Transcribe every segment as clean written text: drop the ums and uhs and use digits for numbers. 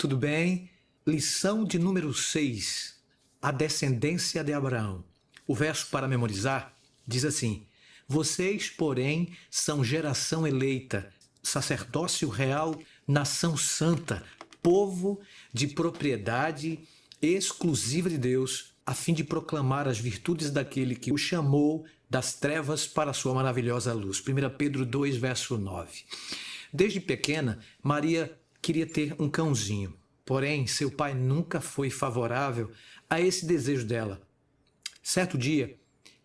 Tudo bem? Lição de número 6. A descendência de Abraão. O verso para memorizar diz assim: Vocês, porém, são geração eleita, sacerdócio real, nação santa, povo de propriedade exclusiva de Deus, a fim de proclamar as virtudes daquele que o chamou das trevas para a sua maravilhosa luz. 1 Pedro 2, verso 9. Desde pequena, Maria queria ter um cãozinho. Porém, seu pai nunca foi favorável a esse desejo dela. Certo dia,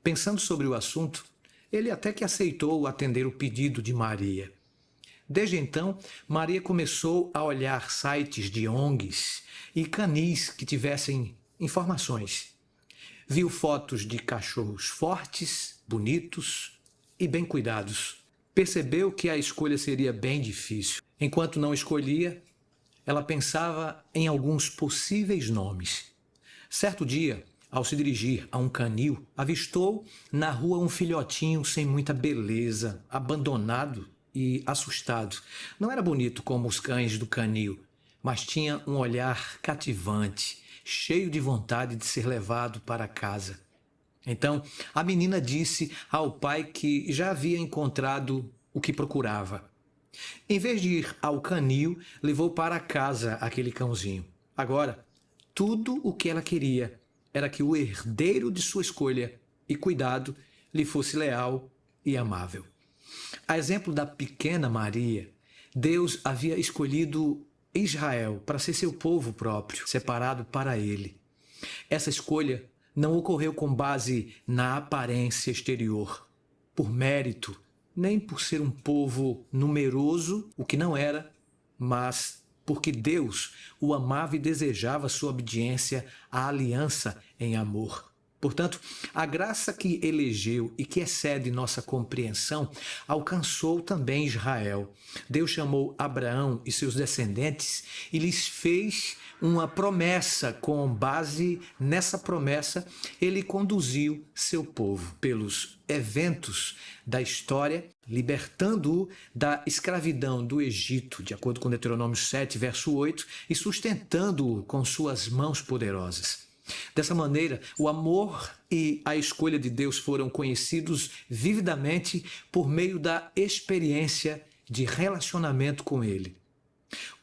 pensando sobre o assunto, ele até que aceitou atender o pedido de Maria. Desde então, Maria começou a olhar sites de ONGs e canis que tivessem informações. Viu fotos de cachorros fortes, bonitos e bem cuidados. Percebeu que a escolha seria bem difícil. Enquanto não escolhia, ela pensava em alguns possíveis nomes. Certo dia, ao se dirigir a um canil, avistou na rua um filhotinho sem muita beleza, abandonado e assustado. Não era bonito como os cães do canil, mas tinha um olhar cativante, cheio de vontade de ser levado para casa. Então, a menina disse ao pai que já havia encontrado o que procurava. Em vez de ir ao canil, levou para casa aquele cãozinho. Agora, tudo o que ela queria era que o herdeiro de sua escolha e cuidado lhe fosse leal e amável. A exemplo da pequena Maria, Deus havia escolhido Israel para ser seu povo próprio, separado para ele. Essa escolha não ocorreu com base na aparência exterior, por mérito, nem por ser um povo numeroso, o que não era, mas porque Deus o amava e desejava sua obediência à aliança em amor. Portanto, a graça que elegeu e que excede nossa compreensão alcançou também Israel. Deus chamou Abraão e seus descendentes e lhes fez uma promessa. Com base nessa promessa, ele conduziu seu povo pelos eventos da história, libertando-o da escravidão do Egito, de acordo com Deuteronômio 7, verso 8, e sustentando-o com suas mãos poderosas. Dessa maneira, o amor e a escolha de Deus foram conhecidos vividamente por meio da experiência de relacionamento com Ele.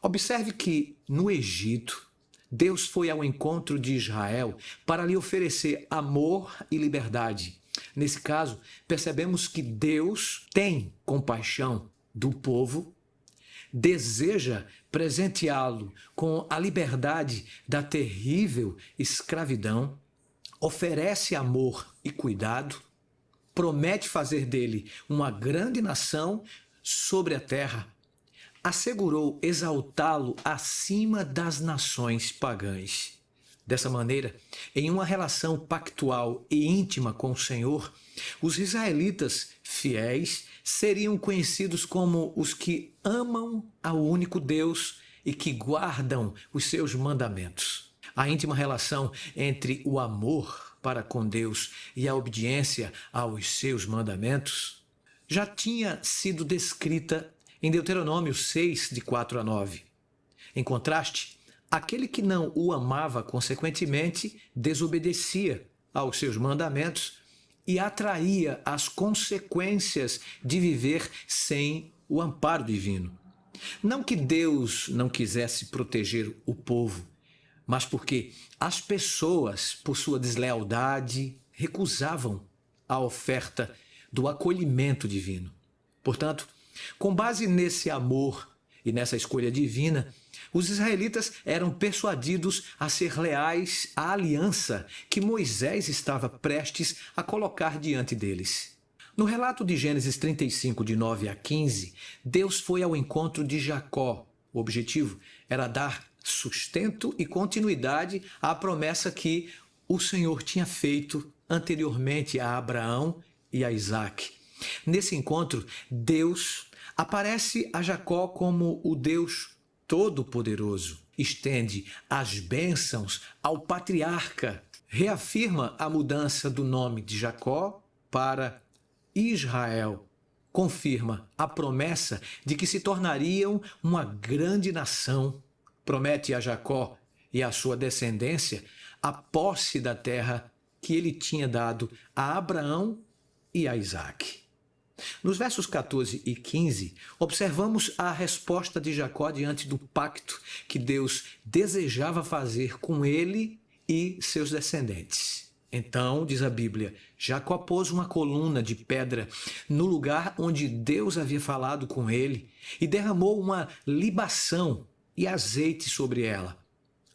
Observe que, no Egito, Deus foi ao encontro de Israel para lhe oferecer amor e liberdade. Nesse caso, percebemos que Deus tem compaixão do povo, deseja presenteá-lo com a liberdade da terrível escravidão, oferece amor e cuidado, promete fazer dele uma grande nação sobre a terra, assegurou exaltá-lo acima das nações pagãs. Dessa maneira, em uma relação pactual e íntima com o Senhor, os israelitas fiéis seriam conhecidos como os que amam ao único Deus e que guardam os seus mandamentos. A íntima relação entre o amor para com Deus e a obediência aos seus mandamentos já tinha sido descrita em Deuteronômio 6, de 4 a 9. Em contraste, aquele que não o amava, consequentemente, desobedecia aos seus mandamentos e atraía as consequências de viver sem o amparo divino. Não que Deus não quisesse proteger o povo, mas porque as pessoas, por sua deslealdade, recusavam a oferta do acolhimento divino. Portanto, com base nesse amor e nessa escolha divina, os israelitas eram persuadidos a ser leais à aliança que Moisés estava prestes a colocar diante deles. No relato de Gênesis 35, de 9 a 15, Deus foi ao encontro de Jacó. O objetivo era dar sustento e continuidade à promessa que o Senhor tinha feito anteriormente a Abraão e a Isaque. Nesse encontro, Deus aparece a Jacó como o Deus Todo-Poderoso, estende as bênçãos ao patriarca, reafirma a mudança do nome de Jacó para Israel, confirma a promessa de que se tornariam uma grande nação promete a Jacó e à sua descendência a posse da terra que ele tinha dado a Abraão e a Isaque. Nos versos 14 e 15, observamos a resposta de Jacó diante do pacto que Deus desejava fazer com ele e seus descendentes. Então, diz a Bíblia, Jacó pôs uma coluna de pedra no lugar onde Deus havia falado com ele e derramou uma libação e azeite sobre ela.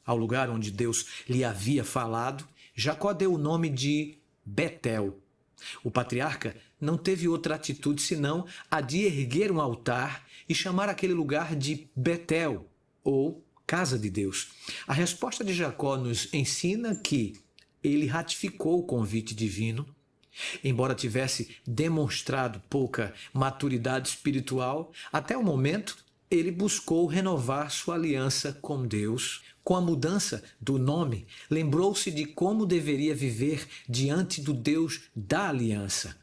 Ao lugar onde Deus lhe havia falado, Jacó deu o nome de Betel. O patriarca não teve outra atitude senão a de erguer um altar e chamar aquele lugar de Betel, ou Casa de Deus. A resposta de Jacó nos ensina que ele ratificou o convite divino, embora tivesse demonstrado pouca maturidade espiritual, até o momento ele buscou renovar sua aliança com Deus. Com a mudança do nome, lembrou-se de como deveria viver diante do Deus da aliança.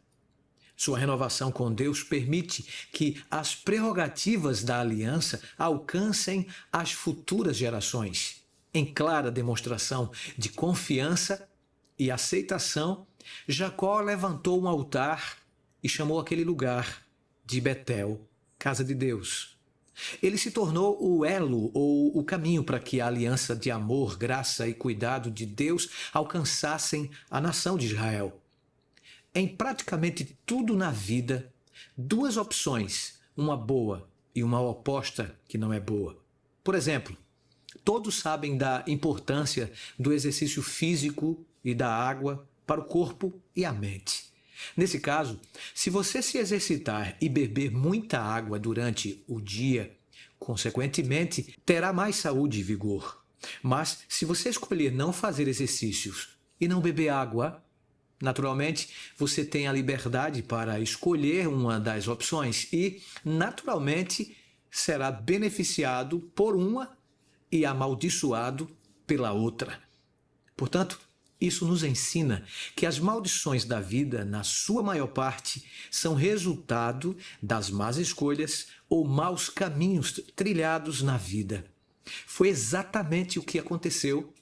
Sua renovação com Deus permite que as prerrogativas da aliança alcancem as futuras gerações. Em clara demonstração de confiança e aceitação, Jacó levantou um altar e chamou aquele lugar de Betel, Casa de Deus. Ele se tornou o elo ou o caminho para que a aliança de amor, graça e cuidado de Deus alcançassem a nação de Israel. Em praticamente tudo na vida, duas opções, uma boa e uma oposta que não é boa. Por exemplo, todos sabem da importância do exercício físico e da água para o corpo e a mente. Nesse caso, se você se exercitar e beber muita água durante o dia, consequentemente, terá mais saúde e vigor. Mas, se você escolher não fazer exercícios e não beber água, naturalmente, você tem a liberdade para escolher uma das opções e, naturalmente, será beneficiado por uma e amaldiçoado pela outra. Portanto, isso nos ensina que as maldições da vida, na sua maior parte, são resultado das más escolhas ou maus caminhos trilhados na vida. Foi exatamente o que aconteceu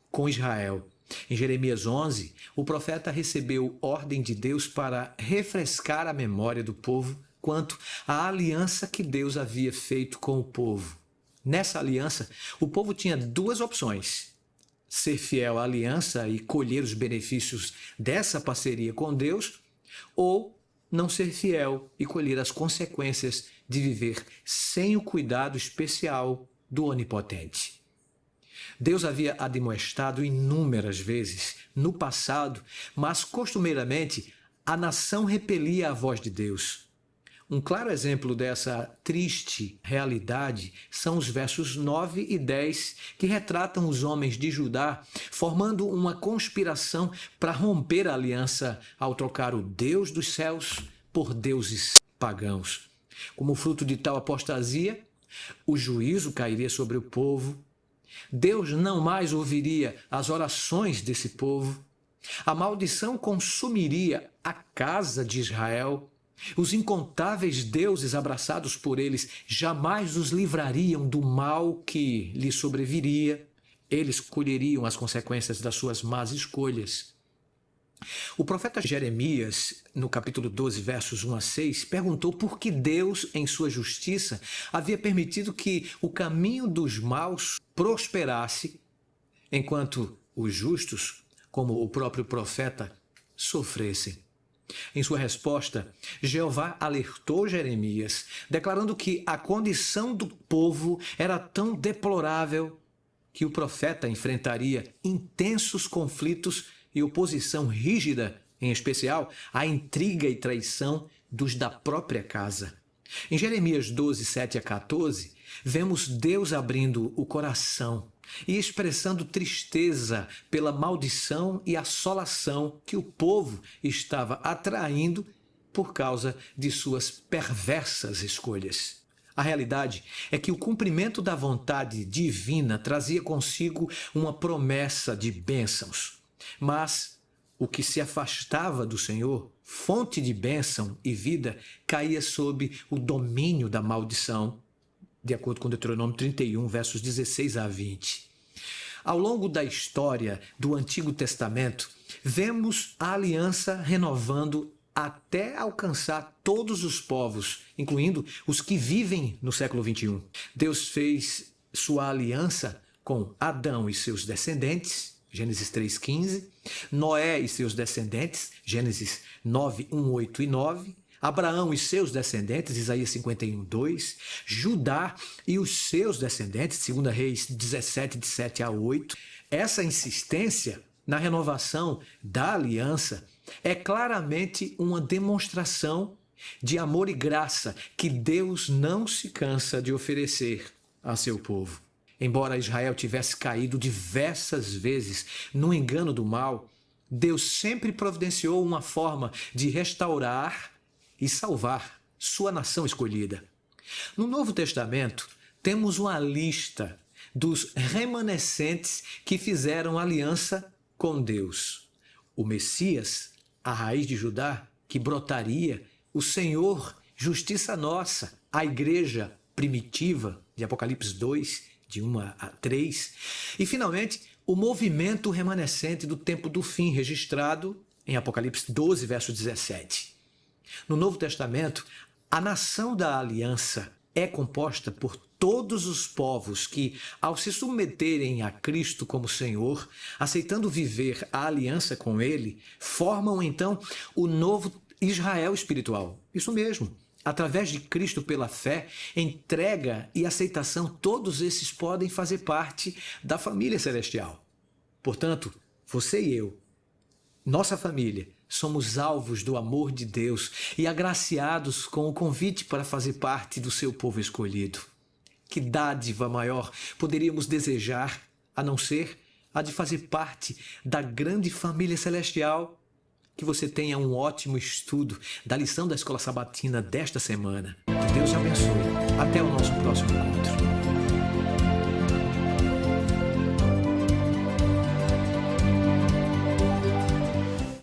com Israel. Em Jeremias 11, o profeta recebeu ordem de Deus para refrescar a memória do povo quanto à aliança que Deus havia feito com o povo. Nessa aliança, o povo tinha duas opções: ser fiel à aliança e colher os benefícios dessa parceria com Deus, ou não ser fiel e colher as consequências de viver sem o cuidado especial do Onipotente. Deus havia admoestado inúmeras vezes no passado, mas costumeiramente a nação repelia a voz de Deus. Um claro exemplo dessa triste realidade são os versos 9 e 10, que retratam os homens de Judá formando uma conspiração para romper a aliança ao trocar o Deus dos céus por deuses pagãos. Como fruto de tal apostasia, o juízo cairia sobre o povo. Deus não mais ouviria as orações desse povo. A maldição consumiria a casa de Israel. Os incontáveis deuses abraçados por eles jamais os livrariam do mal que lhes sobreviria. Eles colheriam as consequências das suas más escolhas. O profeta Jeremias, no capítulo 12, versos 1 a 6, perguntou por que Deus, em sua justiça, havia permitido que o caminho dos maus prosperasse, enquanto os justos, como o próprio profeta, sofressem. Em sua resposta, Jeová alertou Jeremias, declarando que a condição do povo era tão deplorável que o profeta enfrentaria intensos conflitos e oposição rígida, em especial a intriga e traição dos da própria casa. Em Jeremias 12, 7 a 14, vemos Deus abrindo o coração e expressando tristeza pela maldição e assolação que o povo estava atraindo por causa de suas perversas escolhas. A realidade é que o cumprimento da vontade divina trazia consigo uma promessa de bênçãos, mas o que se afastava do Senhor, fonte de bênção e vida, caía sob o domínio da maldição. de acordo com Deuteronômio 31, versos 16 a 20. Ao longo da história do Antigo Testamento, vemos a aliança renovando até alcançar todos os povos, incluindo os que vivem no século XXI. Deus fez sua aliança com Adão e seus descendentes, Gênesis 3,15, Noé e seus descendentes, Gênesis 9, 1, 8 e 9, Abraão e seus descendentes, Isaías 51, 2, Judá e os seus descendentes, 2 Reis 17, de 7 a 8. Essa insistência na renovação da aliança é claramente uma demonstração de amor e graça que Deus não se cansa de oferecer a seu povo. Embora Israel tivesse caído diversas vezes no engano do mal, Deus sempre providenciou uma forma de restaurar e salvar sua nação escolhida. No Novo Testamento, temos uma lista dos remanescentes que fizeram aliança com Deus. O Messias, a raiz de Judá, que brotaria, o Senhor, justiça nossa, a igreja primitiva, de Apocalipse 2, de 1 a 3, e finalmente o movimento remanescente do tempo do fim, registrado em Apocalipse 12, verso 17. No Novo Testamento, a nação da aliança é composta por todos os povos que, ao se submeterem a Cristo como Senhor, aceitando viver a aliança com Ele, formam então o novo Israel espiritual. Isso mesmo. Através de Cristo pela fé, entrega e aceitação, todos esses podem fazer parte da família celestial. Portanto, você e eu, nossa família, somos alvos do amor de Deus e agraciados com o convite para fazer parte do seu povo escolhido. Que dádiva maior poderíamos desejar, a não ser a de fazer parte da grande família celestial? Que você tenha um ótimo estudo da lição da Escola Sabatina desta semana. Que Deus te abençoe. Até o nosso próximo encontro.